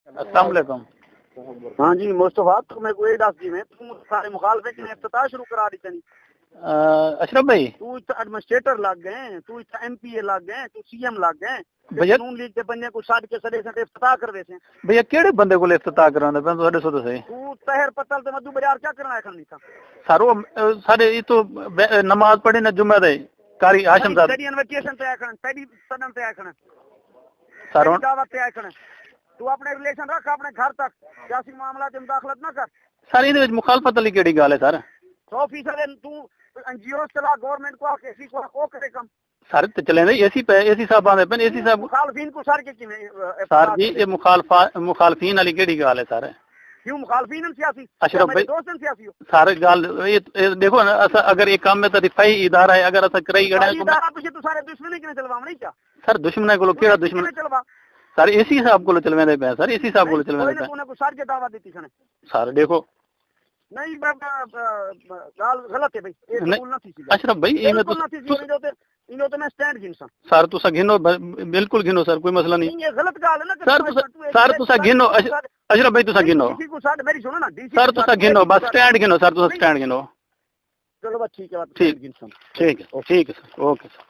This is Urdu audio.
السلام علیکم. ہاں جی مصطفیٰ تمہیں کوئی دس جی میں تم سارے مخالفے نے افتتاح شروع کرا دی تھی. اشرف بھائی تو ایڈمنسٹریٹر لگ گئے, تو ایم پی اے لگ گئے, تو سی ایم لگ گئے, بھیا نون لیگ کے بندے کو ساڈ کے سڑے سے افتتاح کروے سے. بھیا کیڑے بندے کو افتتاح کرانا پہ تھوڑے سو تو صحیح. تو طاہر پتل تے مدو بریار کیا کرنا ہے کھن نہیں تھا سر وہ سارے یہ تو نماز پڑھی نا جمعہ دے کاری ہاشم صاحب تیری انویٹیشن تے آکھن تیری صدم تے آکھن سر دعوت تے آکھن تو اپنے ریلیشن رکھ اپنے گھر تک سیاسی معاملات میں مداخلت نہ کر. سر یہ مخالفت والی کیڑی گل ہے سر. 100% تو این جی او چلا گورنمنٹ کو کسی کو او کرے کم سر تو چلیں دے اسی پہ اسی صاحب آنے پہ اسی صاحب مخالفین کو سر کے کیویں سر جی یہ مخالفین والی کیڑی گل ہے سر. کیوں مخالفین سیاسی اشرف بھائی دوست سیاسی ہو سارے گل دیکھو نا اگر یہ کام میں تو دفاعی ادارہ ہے اگر ایسا کرائی گڑا ادارہ پیچھے تو سارے دشمن کنے چلوا نہیں کیا سر دشمن کو کیڑا دشمن چلوا سر اسی صاحب کو چلویں دے پے سر اسی صاحب کو چلویں دے پے تو نے کو سر کے دعوت دیتی سنے سر دیکھو نہیں گال غلط ہے بھائی یہ قبول نہ تھی اشرف بھائی یہ انہوں تو میں سٹینڈ گھن سا سر تسا گھنو بالکل گھنو سر کوئی مسئلہ نہیں. یہ غلط گال ہے نا سر تسا گھنو اشرف بھائی تسا گھنو میری سنو نا سر تسا گھنو بس سٹینڈ گھنو سر تسا سٹینڈ گھنو. چلو بس ٹھیک ہے ٹھیک ہے ٹھیک ہے سر اوکے سر.